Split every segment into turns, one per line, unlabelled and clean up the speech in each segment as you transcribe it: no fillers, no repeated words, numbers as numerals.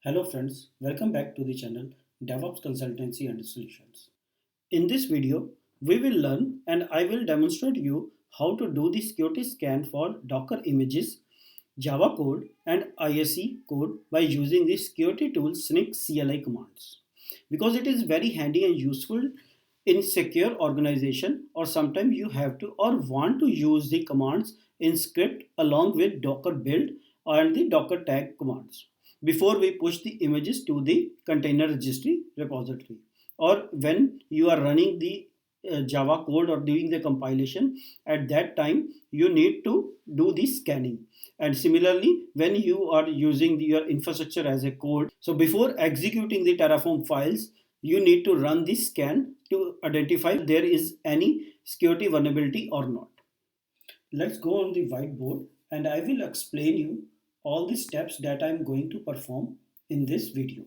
Hello friends, welcome back to the channel DevOps Consultancy and Solutions. In this video, we will learn and I will demonstrate you how to do the security scan for Docker images, Java code and IaC code by using the security tool SNYK CLI commands. Because it is very handy and useful in secure organization, or sometimes you have to or want to use the commands in script along with Docker build and the Docker tag commands before we push the images to the container registry repository, or when you are running the Java code or doing the compilation. At that time you need to do the scanning, and similarly when you are using your infrastructure as a code, so before executing the Terraform files you need to run the scan to identify if there is any security vulnerability or not. Let's go on the whiteboard and I will explain you all the steps that I'm going to perform in this video.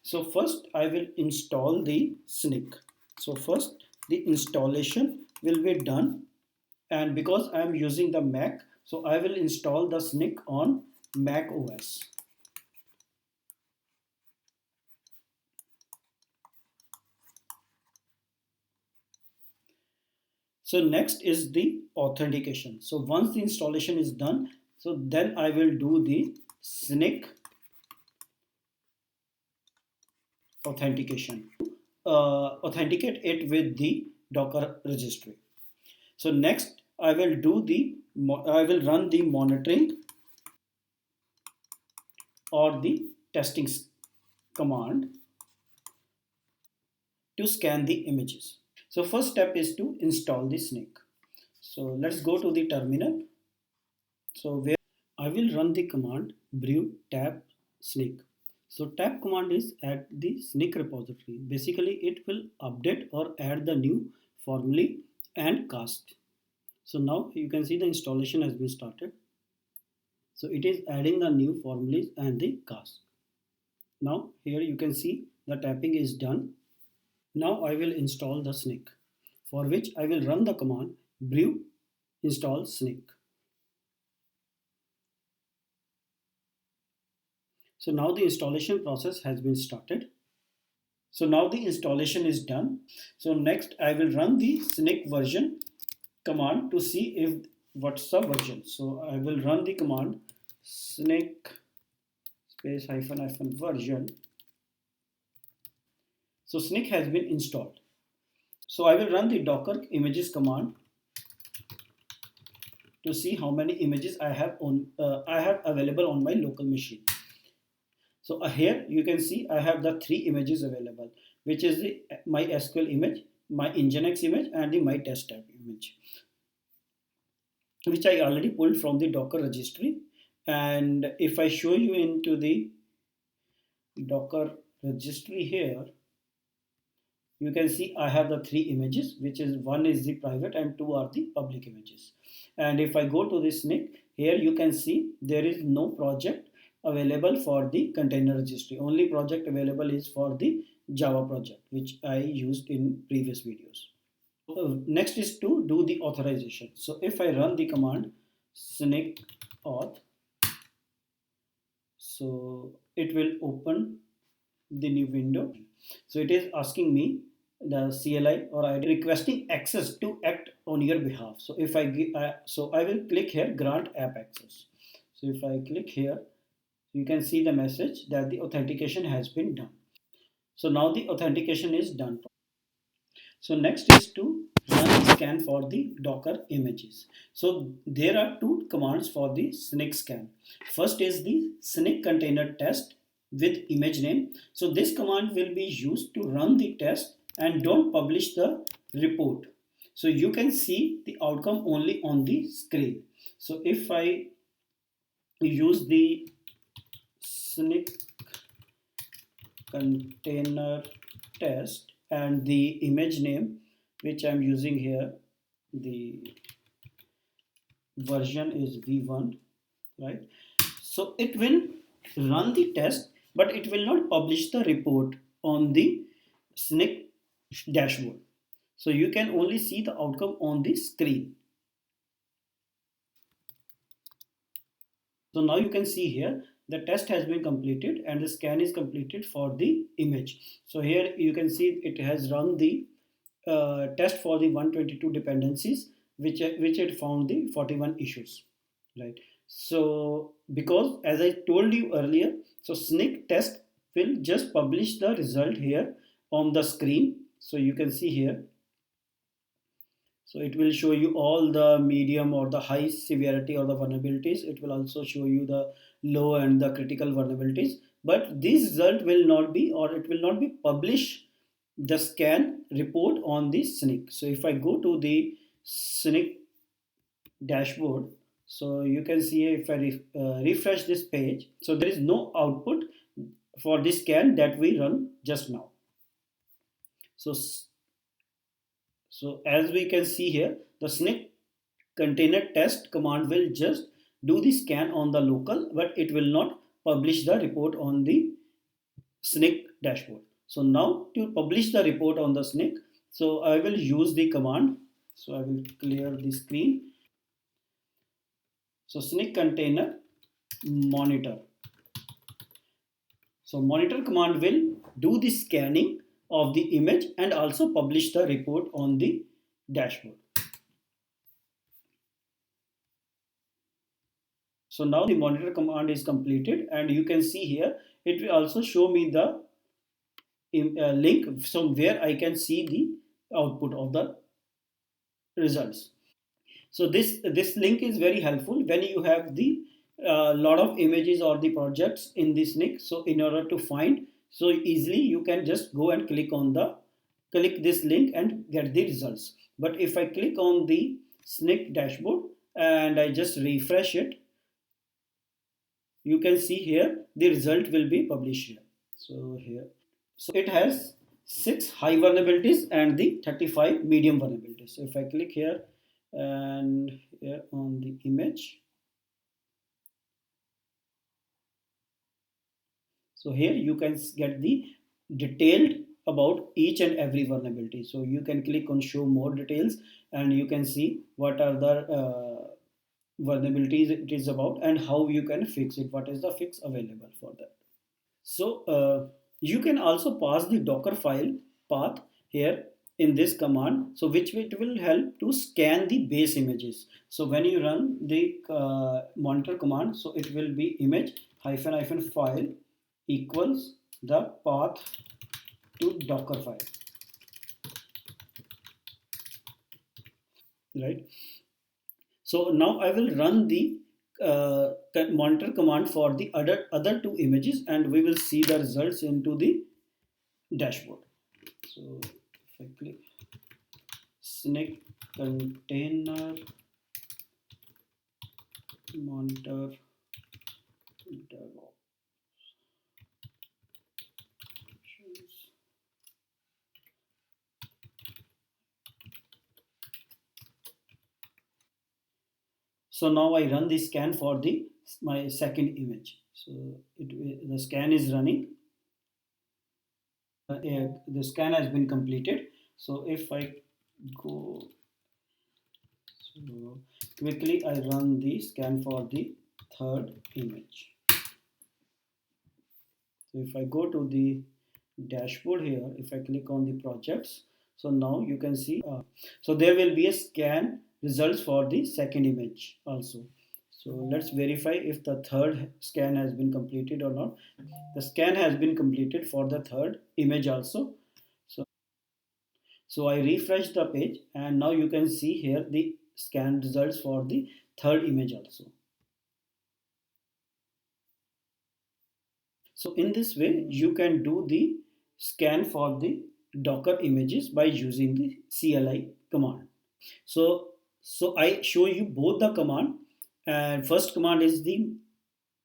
So first I will install the SNYK. So first the installation will be done, and because I am using the Mac, so I will install the SNYK on Mac OS. So next is the authentication. So once the installation is done, so then I will do the SNYK authentication. Authenticate it with the Docker registry. So next I will run the monitoring or the testing command to scan the images. So first step is to install the SNYK. So let's go to the terminal. So where I will run the command brew tab SNYK. So tab command is at the SNYK repository. Basically it will update or add the new formulae and cast. So now you can see the installation has been started. So it is adding the new formulas and the cast. Now here you can see the tapping is done. Now I will install the SNYK, for which I will run the command brew install SNYK. So now the installation process has been started. So now the installation is done. So next I will run the SNYK version command to see if what's the version. So I will run the command SNYK space hyphen version. So SNYK has been installed. So I will run the docker images command to see how many images I have available on my local machine. So here you can see I have the 3 images available, which is the my SQL image, my Nginx image, and the my test tab image, which I already pulled from the Docker registry. And if I show you into the Docker registry here, you can see I have the 3 images, which is one is the private and 2 are the public images. And if I go to the SNYK, here you can see there is no project available for the container registry. Only project available is for the Java project, which I used in previous videos. Next is to do the authorization. So if I run the command SNYK auth, so it will open the new window. So it is asking me the CLI or I requesting access to act on your behalf. So if I I will click here grant app access. So if I click here, you can see the message that the authentication has been done. So now the authentication is done. So next is to run the scan for the Docker images. So there are 2 commands for the SNYK scan. First is the SNYK container test with image name. So this command will be used to run the test and don't publish the report. So you can see the outcome only on the screen. So if I use the SNYK container test and the image name which I'm using here, the version is v1, right? So it will run the test, but it will not publish the report on the SNYK dashboard. So you can only see the outcome on the screen. So now you can see here the test has been completed and the scan is completed for the image. So here you can see it has run the test for the 122 dependencies, which it found the 41 issues, right? So because as I told you earlier, so SNYK test will just publish the result here on the screen. So you can see here, so it will show you all the medium or the high severity or the vulnerabilities. It will also show you the low and the critical vulnerabilities. But this result will not be, or it will not be published the scan report on the SNYK. So if I go to the SNYK dashboard, so you can see if I refresh this page, so there is no output for this scan that we run just now. So as we can see here, the SNYK container test command will just do the scan on the local, but it will not publish the report on the SNYK dashboard. So now to publish the report on the SNYK, so I will use the command. So I will clear the screen. So SNYK container monitor. So monitor command will do the scanning of the image and also publish the report on the dashboard. So now the monitor command is completed, and you can see here it will also show me the link from where I can see the output of the results. So this link is very helpful when you have the lot of images or the projects in this link. So in order to find so easily, you can just go and click this link and get the results. But if I click on the SNYK dashboard and I just refresh it, you can see here the result will be published here. So here, so it has 6 high vulnerabilities and the 35 medium vulnerabilities. So if I click here and here on the image, so here you can get the detailed about each and every vulnerability. So you can click on show more details and you can see what are the vulnerabilities it is about and how you can fix it, what is the fix available for that. So you can also pass the Docker file path here in this command, so which it will help to scan the base images. So when you run the monitor command, so it will be image hyphen hyphen file equals the path to Docker file, right? So now I will run the monitor command for the other two images, and we will see the results into the dashboard. So if I click SNYK container monitor DevOps. So now I run the scan for the my second image. So the scan is running. The scan has been completed. So if I go, so quickly I run the scan for the third image. So if I go to the dashboard here, if I click on the projects, so now you can see, so there will be a scan results for the second image also. So let's verify if the third scan has been completed or not. The scan has been completed for the third image also. So I refresh the page and now you can see here the scan results for the third image also. So in this way, you can do the scan for the Docker images by using the CLI command. So I show you both the command, and first command is the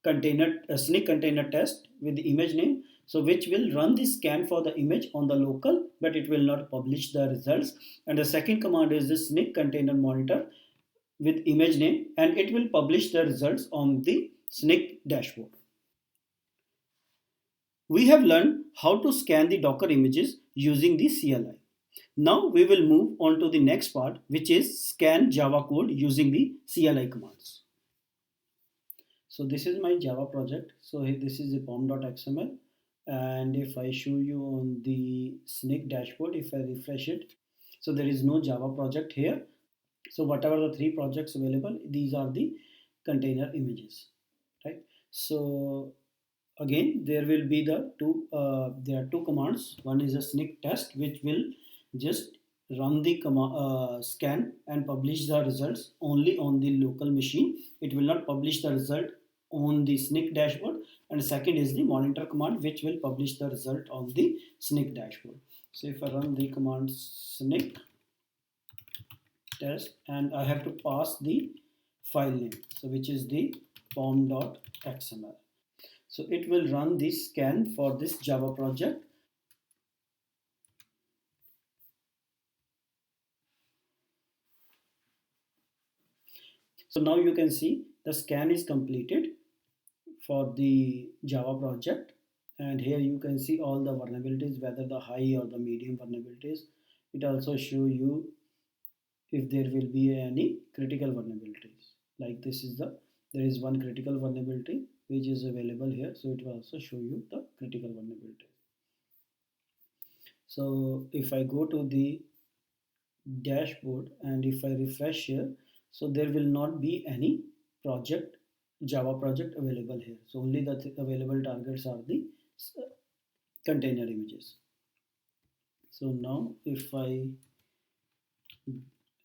container SNYK container test with the image name. So which will run the scan for the image on the local, but it will not publish the results. And the second command is the SNYK container monitor with image name, and it will publish the results on the SNYK dashboard. We have learned how to scan the Docker images using the CLI. Now we will move on to the next part, which is scan Java code using the CLI commands. So this is my Java project. So this is the pom.xml, and if I show you on the SNYK dashboard, if I refresh it, so there is no Java project here. So whatever the three projects available, these are the container images, right? So again, there will be there are two commands. One is a SNYK test, which will just run the scan and publish the results only on the local machine. It will not publish the result on the SNYK dashboard. And second is the monitor command, which will publish the result on the SNYK dashboard. So if I run the command SNYK test, and I have to pass the file name, so which is the pom.xml. So it will run the scan for this Java project. So now you can see the scan is completed for the Java project, and here you can see all the vulnerabilities, whether the high or the medium vulnerabilities. It also show you if there will be any critical vulnerabilities. Like there is one critical vulnerability which is available here, so it will also show you the critical vulnerability. So if I go to the dashboard and if I refresh here, so there will not be any Java project available here. So only the available targets are the container images. So now if I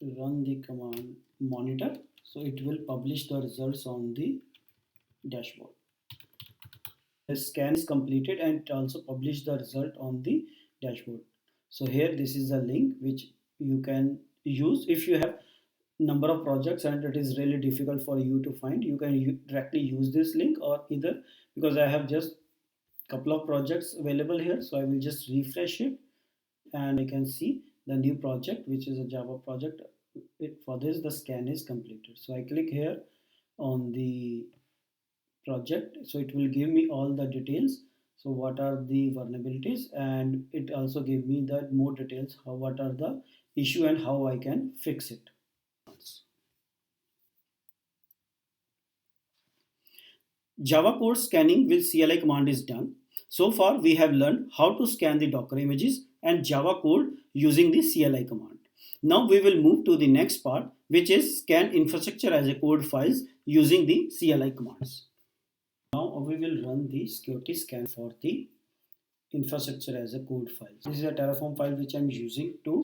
run the command monitor, so it will publish the results on the dashboard. The scan is completed and it also publish the result on the dashboard. So here this is a link which you can use if you have number of projects and it is really difficult for you to find. You can directly use this link, or either, because I have just couple of projects available here, so I will just refresh it and I can see the new project, which is a Java project. For this, the scan is completed. So I click here on the project, so it will give me all the details. So what are the vulnerabilities, and it also give me the more details, what are the issue and how I can fix it. Java code scanning with CLI command is done. So far we have learned how to scan the Docker images and Java code using the CLI command. Now we will move to the next part, which is scan infrastructure as a code files using the CLI commands. Now we will run the security scan for the infrastructure as a code file. This is a Terraform file which I am using to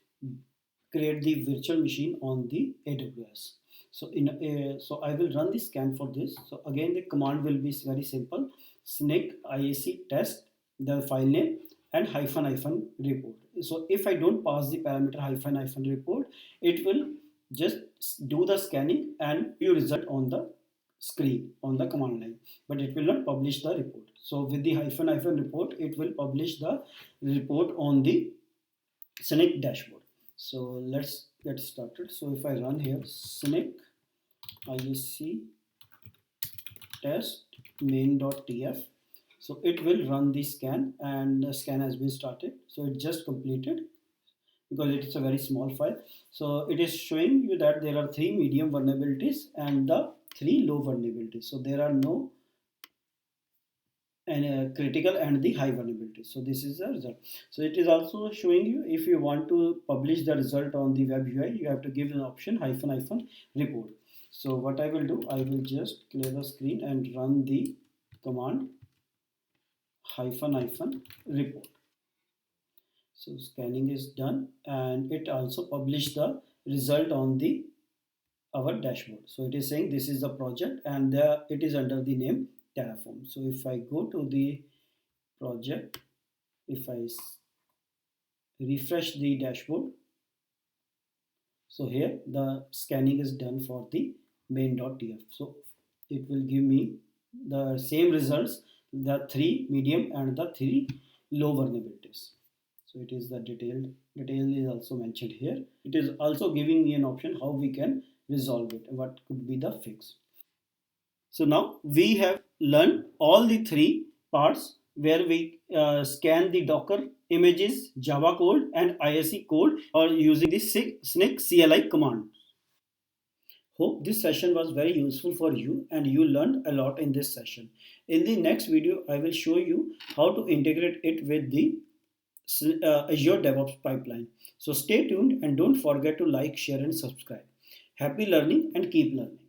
create the virtual machine on the AWS. So I will run the scan for this. So again, the command will be very simple: SNYK IaC test, the file name, and ---- report. So if I don't pass the parameter ---- report, it will just do the scanning and view result on the screen on the command line, but it will not publish the report. So with the ---- report, it will publish the report on the SNYK dashboard. So let's get started. So if I run here SNYK IaC test main.tf, so it will run the scan, and the scan has been started. So it just completed because it's a very small file. So it is showing you that there are 3 medium vulnerabilities and the 3 low vulnerabilities. So there are no critical and the high vulnerability. So this is the result. So it is also showing you, if you want to publish the result on the web UI, you have to give an option ---- report. So what I will do, I will just clear the screen and run the command ---- report. So scanning is done, and it also published the result on the our dashboard. So it is saying this is the project, and it is under the name Terraform. So if I go to the project, if I refresh the dashboard, so here the scanning is done for the main.tf. So it will give me the same results, the 3 medium and the 3 low vulnerabilities. So it is the detail is also mentioned here. It is also giving me an option how we can resolve it, what could be the fix. So now we have learned all the 3 parts where we scan the Docker images, Java code, and IaC code, or using the SNYK CLI command. Hope this session was very useful for you and you learned a lot in this session. In the next video, I will show you how to integrate it with the Azure DevOps pipeline. So stay tuned and don't forget to like, share and subscribe. Happy learning and keep learning.